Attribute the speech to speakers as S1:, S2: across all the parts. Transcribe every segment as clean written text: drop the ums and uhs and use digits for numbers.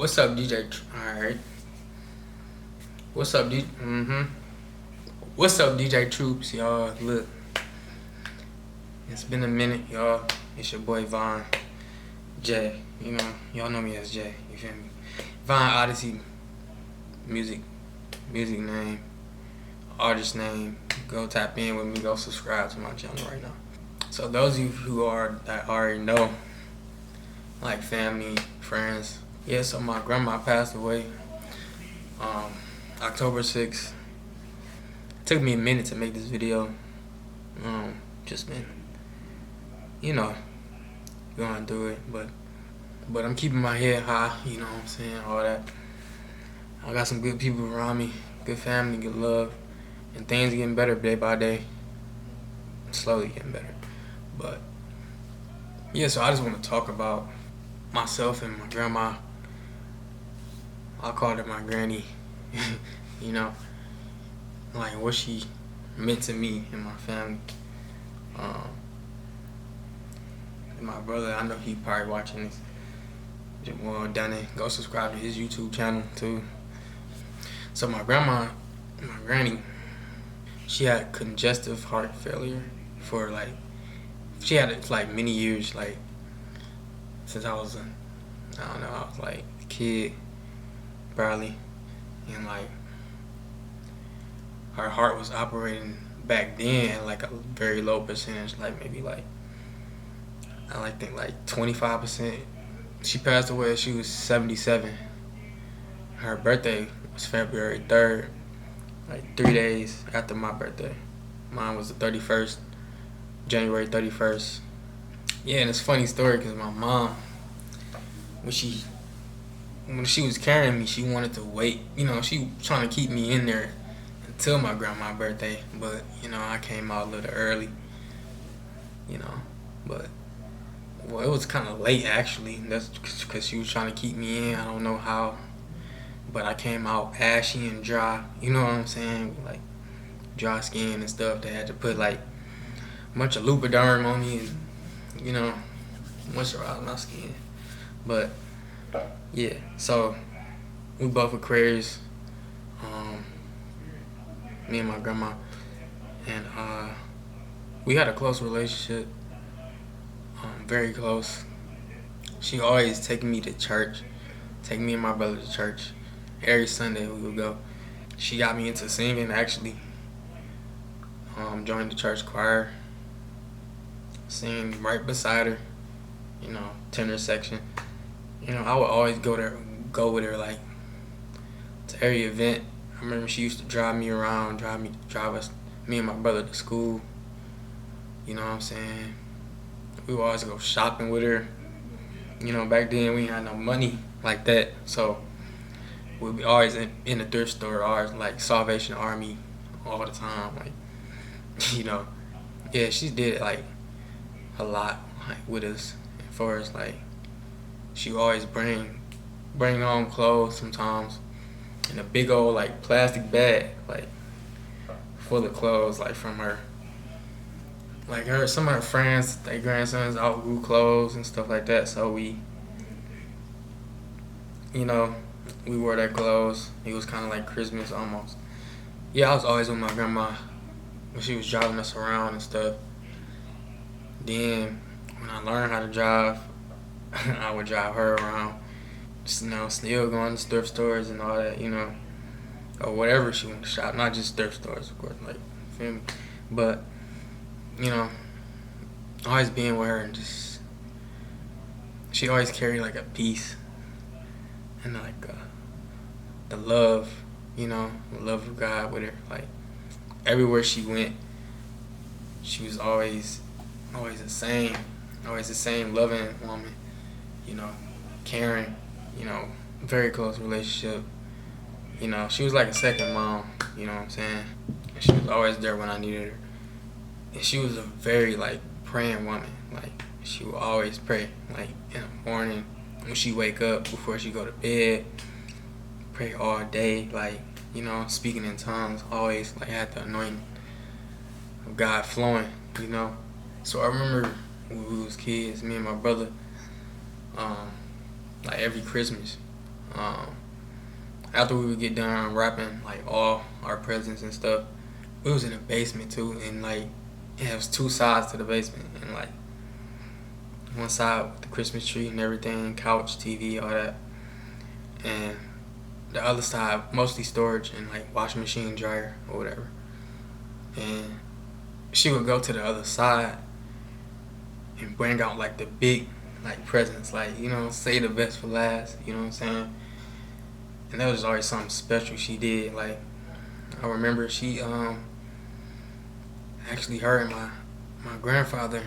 S1: What's up, DJ? Alright. What's up, DJ? What's up, DJ Troops, y'all? Look, it's been a minute, y'all. It's your boy Von J. You know, y'all know me as J. You feel me? Von Odyssey. Music name, artist name. Go tap in with me. Go subscribe to my channel right now. So those of you that already know, like family, friends. Yeah, so my grandma passed away October 6th. It took me a minute to make this video. Just been, you know, going through it, but I'm keeping my head high, you know what I'm saying, all that. I got some good people around me, good family, good love, and things are getting better day by day. Slowly getting better. But yeah, so I just want to talk about myself and my grandma. I called her my granny. You know, like what she meant to me and my family. And my brother, I know he probably watching this. Well, Danny, go subscribe to his YouTube channel too. So my grandma, my granny, she had congestive heart failure for like, she had it for like many years, like since I was I was like a kid, barely, and like her heart was operating back then at like a very low percentage, like maybe like I think like 25%. She passed away. She was 77. Her birthday was February 3rd, like 3 days after my birthday. Mine was the 31st, January 31st. Yeah, and it's a funny story because my mom, when she was carrying me, she wanted to wait. You know, she was trying to keep me in there until my grandma's birthday. But, you know, I came out a little early, you know. But, well, it was kind of late, actually. That's because she was trying to keep me in. I don't know how. But I came out ashy and dry. You know what I'm saying? Like, dry skin and stuff. They had to put, like, a bunch of Lubriderm on me and, you know, moisturize my skin. But yeah, so we both Aquarius, me and my grandma, and we had a close relationship, very close. She always take me to church, take me and my brother to church. Every Sunday we would go. She got me into singing, actually. Joined the church choir, singing right beside her, you know, tenor section. You know, I would always go with her, like, to every event. I remember she used to drive me around, me and my brother to school. You know what I'm saying? We would always go shopping with her. You know, back then we didn't have no money like that, so we'd be always in the thrift store, always like Salvation Army all the time. Like, you know, yeah, she did like a lot, like, with us. As far as like, she always bring home clothes sometimes in a big old like plastic bag, like full of clothes, like from her. Like some of her friends, their grandsons outgrew clothes and stuff like that. So we, you know, we wore their clothes. It was kind of like Christmas almost. Yeah, I was always with my grandma when she was driving us around and stuff. Then when I learned how to drive, I would drive her around, just, you know, still going to thrift stores and all that, you know, or whatever she wanted to shop, not just thrift stores, of course, like, feel me? But, you know, always being with her and just, she always carried like a peace and like the love, you know, the love of God with her. Like, everywhere she went, she was always the same loving woman. You know, caring, you know, very close relationship. You know, she was like a second mom, you know what I'm saying? And she was always there when I needed her. And she was a very, like, praying woman. Like, she would always pray, like, in the morning, when she wake up, before she go to bed, pray all day, like, you know, speaking in tongues, always, like, had the anointing of God flowing, you know? So I remember when we was kids, me and my brother, like every Christmas, After we would get done wrapping like all our presents and stuff, we was in the basement too, and like it was two sides to the basement, and like one side with the Christmas tree and everything, couch, TV, all that, and the other side mostly storage and like washing machine, dryer, or whatever. And she would go to the other side and bring out like the big like presents, like, you know, say the best for last, you know what I'm saying? And that was always something special she did. Like, I remember she actually, her and my grandfather,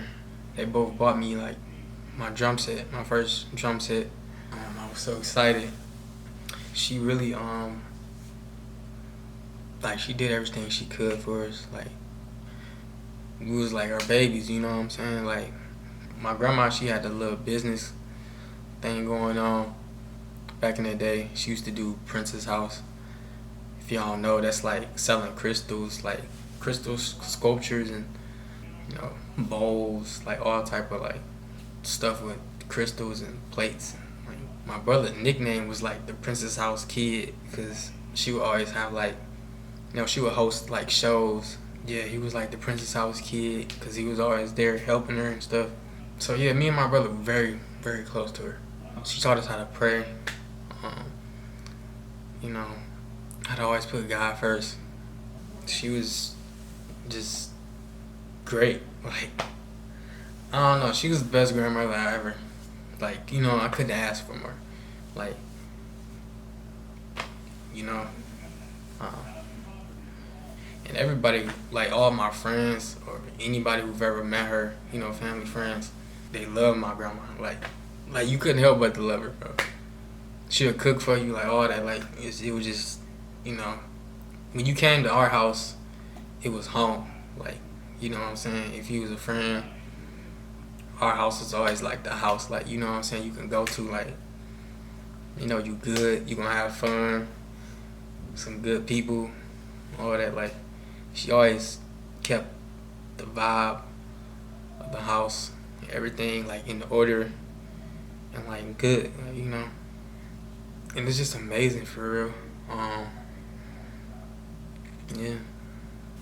S1: they both bought me like my drum set, my first drum set. I was so excited. She really like, she did everything she could for us. Like, we was like her babies, you know what I'm saying? Like, my grandma, she had a little business thing going on back in the day. She used to do Princess House. If y'all know, that's like selling crystals, like crystal sculptures and, you know, bowls, like all type of like stuff with crystals and plates. Like, my brother's nickname was like the Princess House Kid, because she would always have like, you know, she would host like shows. Yeah, he was like the Princess House Kid because he was always there helping her and stuff. So yeah, me and my brother were very, very close to her. She taught us how to pray. You know, how to always put God first. She was just great. Like, I don't know, she was the best grandmother I ever, like, you know, I couldn't ask for more. Like, you know, and everybody, like all my friends or anybody who've ever met her, you know, family, friends, they love my grandma. Like you couldn't help but to love her, bro. She would cook for you, like all that. Like, it was just, you know, when you came to our house, it was home. Like, you know what I'm saying? If you was a friend, our house was always like the house, like, you know what I'm saying, you can go to, like, you know, you good, you gonna have fun, some good people, all that. Like, she always kept the vibe of the house, everything like in order and like good, like, you know. And it's just amazing for real. Yeah.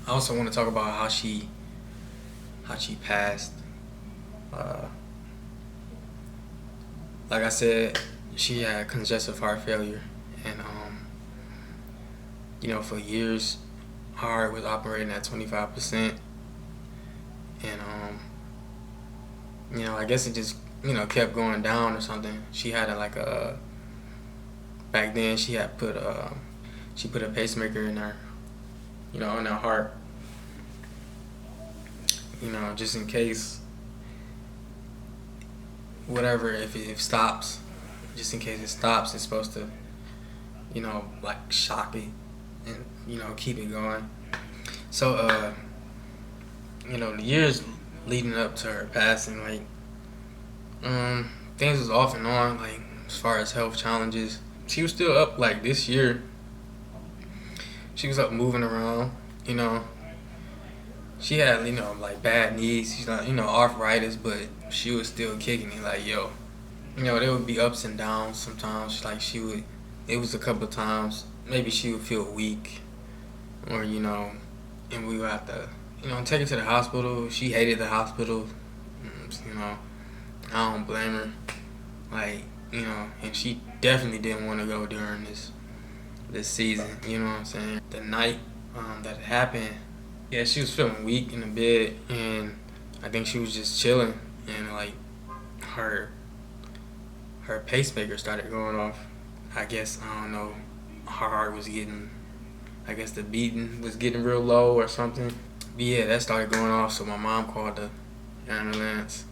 S1: I also want to talk about how she passed. Like I said, she had congestive heart failure, and you know, for years her heart was operating at 25%, and you know, I guess it just, you know, kept going down or something. She had back then she had put she put a pacemaker in her, you know, in her heart, you know, just in case, whatever, if it stops, just in case it stops, it's supposed to, you know, like shock it and, you know, keep it going. So you know, the years leading up to her passing, like, things was off and on, like, as far as health challenges. She was still up, like, this year. She was up moving around, you know. She had, you know, like, bad knees, she's not, you know, arthritis, but she was still kicking it, like, yo. You know, there would be ups and downs sometimes. Like, it was a couple of times, maybe she would feel weak, or, you know, and we would have to, you know, take her to the hospital. She hated the hospital, you know. I don't blame her. Like, you know, and she definitely didn't want to go during this season, you know what I'm saying? The night that it happened, yeah, she was feeling weak in the bed, and I think she was just chilling, and like her pacemaker started going off. I guess, I don't know, her heart was getting, I guess the beating was getting real low or something. But yeah, that started going off, so my mom called the ambulance.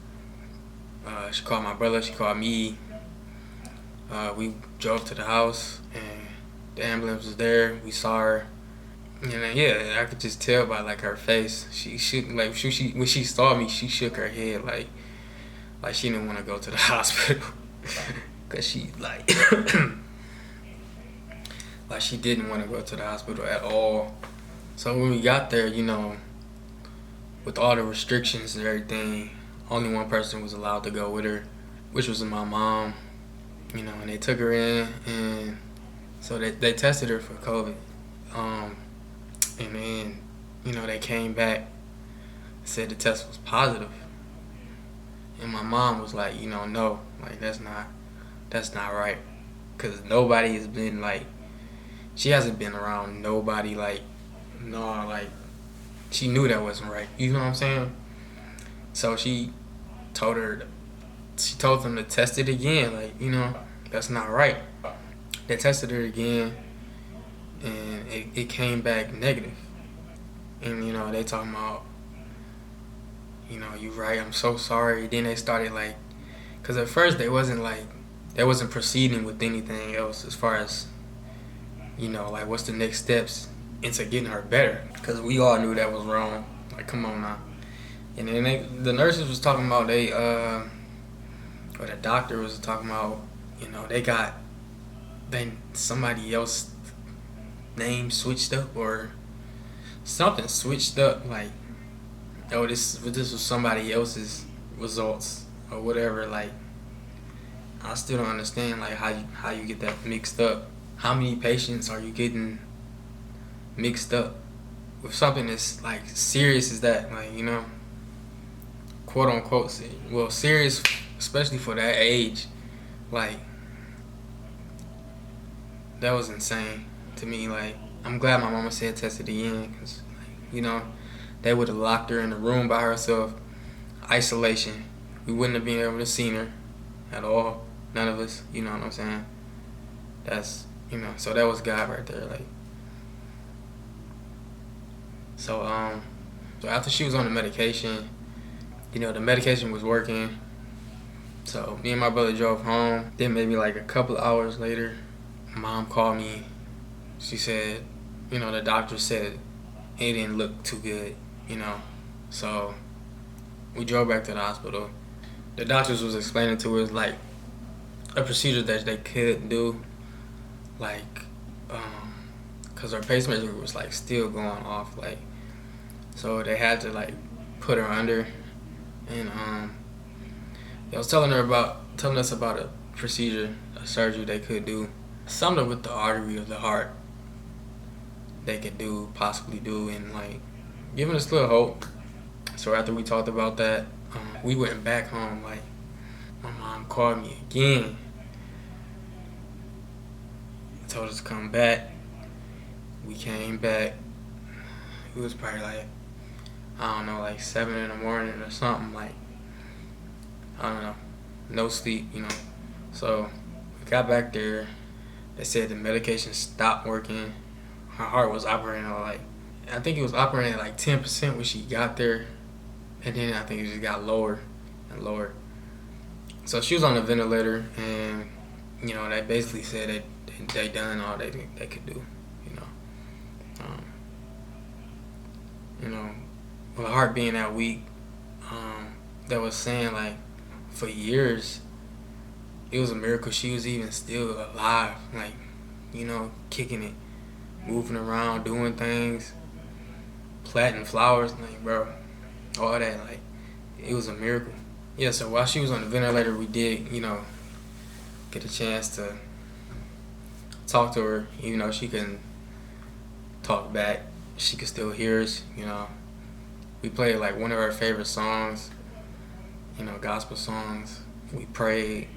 S1: She called my brother, she called me. We drove to the house, and the ambulance was there. We saw her, and yeah, I could just tell by like her face. She shook, like when she saw me, she shook her head like she didn't want to go to the hospital, cause she like like she didn't want to go to the hospital at all. So when we got there, you know, with all the restrictions and everything, only one person was allowed to go with her, which was my mom. and they took her in, and so they tested her for COVID. And then, they came back, said the test was positive. And my mom was like, no, like that's not right. Cause nobody has been like, she hasn't been around nobody like, no, like she knew that wasn't right. You know what I'm saying? So she told them to test it again. Like, that's not right. They tested her again, and it came back negative. And they talking about, you right, I'm so sorry. Then they started like, cause at first they wasn't proceeding with anything else as far as, like what's the next steps into getting her better. Cause we all knew that was wrong. Like, come on now. And then the nurses was talking about or the doctor was talking about, somebody else name switched up or something switched up, like, oh, this was somebody else's results or whatever. Like, I still don't understand like how you get that mixed up. How many patients are you getting mixed up with something that's like serious as that? Like, quote unquote, serious, especially for that age. Like, that was insane to me. Like, I'm glad my mama said test it again, because, they would have locked her in a room by herself, isolation. We wouldn't have been able to see her at all. None of us. You know what I'm saying? That's, so that was God right there. Like, so after she was on the medication, the medication was working. So me and my brother drove home. Then maybe like a couple of hours later, Mom called me. She said, the doctor said it didn't look too good, So we drove back to the hospital. The doctors was explaining to us like a procedure that they could do, like, cause her pacemaker was like still going off, like, so they had to like put her under, and they was telling us about a procedure, a surgery they could do, something with the artery of the heart they could possibly do, and like giving us little hope. So after we talked about that, we went back home. Like, my mom called me again, told us to come back. We came back. It was probably like, I don't know, like 7 in the morning or something. Like, I don't know, no sleep, So we got back there. They said the medication stopped working. Her heart was operating at I think it was operating at like 10% when she got there, and then I think it just got lower and lower. So she was on the ventilator, and they basically said they done all they could do, with her heart being that weak, that was saying like for years it was a miracle she was even still alive, like, kicking it, moving around, doing things, planting flowers, like, bro, all that, like, it was a miracle. Yeah, so while she was on the ventilator, we did, get a chance to talk to her, even though she couldn't talk back. She could still hear us, We played like one of her favorite songs, gospel songs. We prayed.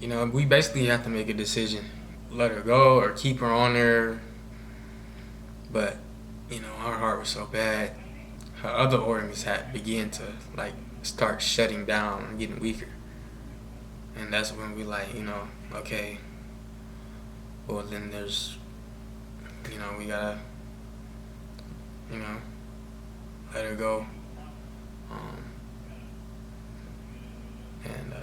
S1: We basically have to make a decision. Let her go or keep her on there. But, her heart was so bad. Her other organs had began to like start shutting down and getting weaker. And that's when we like, okay, well then there's, we gotta, let her go. And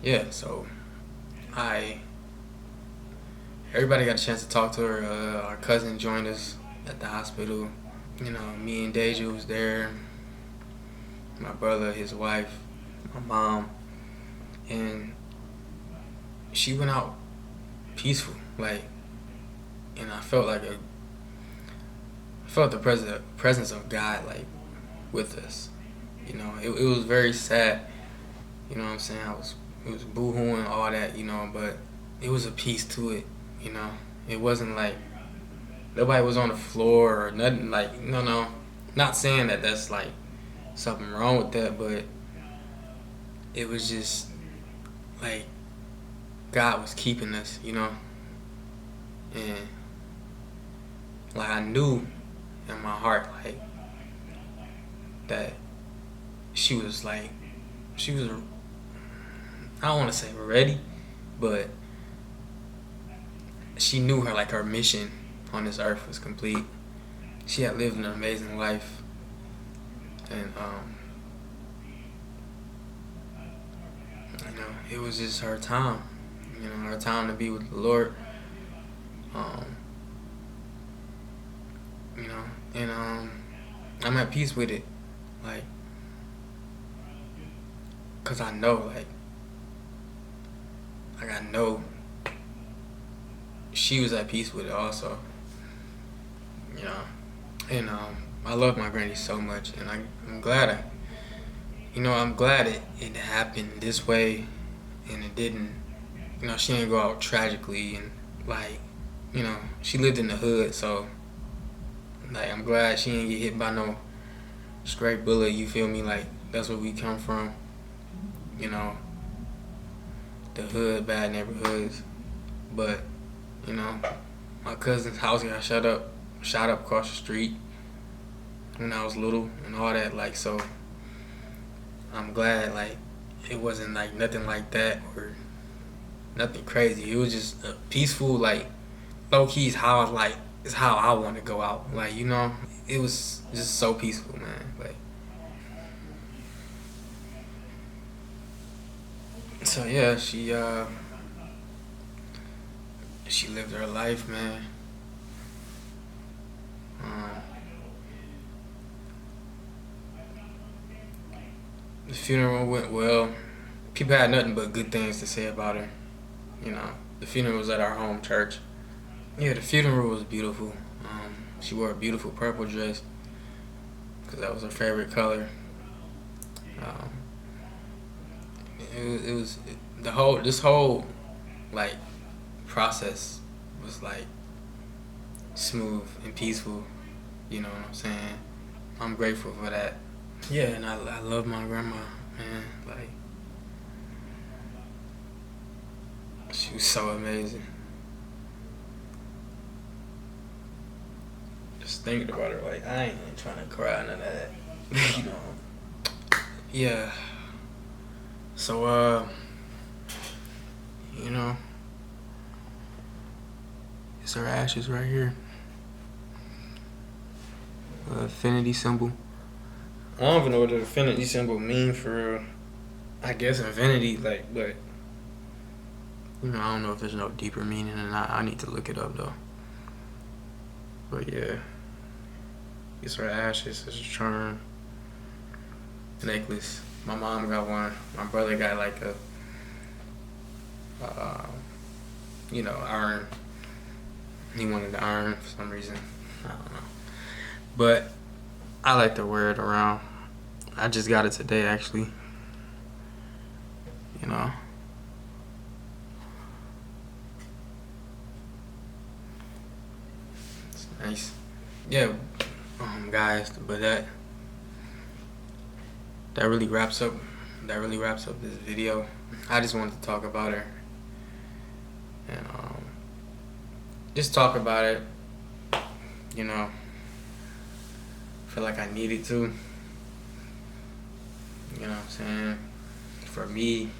S1: yeah, so everybody got a chance to talk to her. Our cousin joined us at the hospital. Me and DaJah was there. My brother, his wife, my mom, and she went out peaceful, like, and I felt the presence of God, like, with us, You know, it was very sad. You know what I'm saying? It was boo-hooing, all that, you know, but it was a piece to it, you know. It wasn't like nobody was on the floor or nothing, like, no. Not saying that that's like something wrong with that, but it was just like God was keeping us, you know. And like I knew in my heart, like, that she was I don't want to say ready, but she knew her mission on this earth was complete. She had lived an amazing life, and you know, it was just her time. You know, her time to be with the Lord. You know, and I'm at peace with it, like, cause I know, like I know she was at peace with it also. You know, and I love my granny so much, and I'm glad I'm glad it happened this way, and it didn't. You know, she didn't go out tragically, and like, you know, she lived in the hood, so like I'm glad she didn't get hit by no straight bullet. You feel me? Like, that's where we come from. You know, the hood, bad neighborhoods, but you know, my cousin's house got shot up across the street when I was little and all that. Like, so I'm glad like it wasn't like nothing like that or nothing crazy. It was just a peaceful, like, low key is how it's how I want to go out. Like, you know, it was just so peaceful, man. Like, so yeah, she lived her life, man. The funeral went well. People had nothing but good things to say about her. You know, the funeral was at our home church. Yeah, the funeral was beautiful. She wore a beautiful purple dress because that was her favorite color. Um, this whole like process was like smooth and peaceful. You know what I'm saying? I'm grateful for that. Yeah, and I love my grandma, man. Like, she was so amazing. Just thinking about her, like, I ain't even trying to cry, none of that. You know. Yeah. So, you know, it's her ashes right here. Infinity symbol. I don't even know what the infinity symbol mean for real. I guess infinity, like, but you know, I don't know if there's no deeper meaning, and I need to look it up though. But yeah, it's her ashes. It's a charm necklace. My mom got one. My brother got like a, you know, iron. He wanted the iron for some reason. I don't know. But I like to wear it around. I just got it today, actually. You know. It's nice. Yeah, guys, but that really wraps up this video. I just wanted to talk about her. And just talk about it. You know. Feel like I needed to. You know what I'm saying? For me,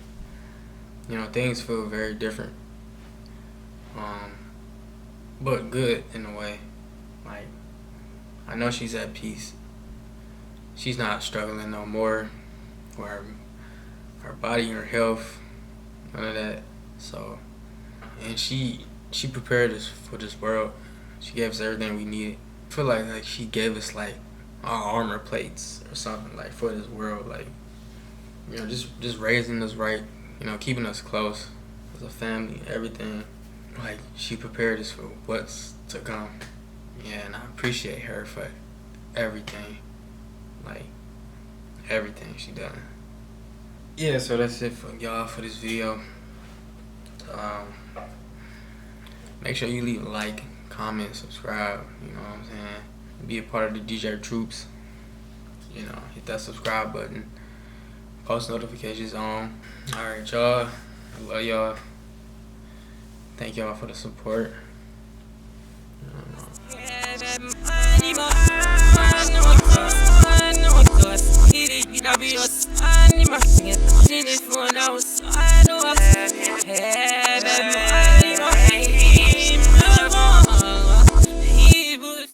S1: you know, things feel very different. But good in a way. Like, I know she's at peace. She's not struggling no more with her body, her health, none of that. So, and she prepared us for this world. She gave us everything we needed. I feel like she gave us like our armor plates or something, like, for this world. Like, you know, just raising us right, you know, keeping us close as a family, everything. Like, she prepared us for what's to come. Yeah, and I appreciate her for everything. Like, everything she done. Yeah, so that's it for y'all for this video. Make sure you leave a like, comment, subscribe, you know what I'm saying? Be a part of the DJ troops. You know, hit that subscribe button. Post notifications on. Alright, y'all. I love y'all. Thank y'all for the support.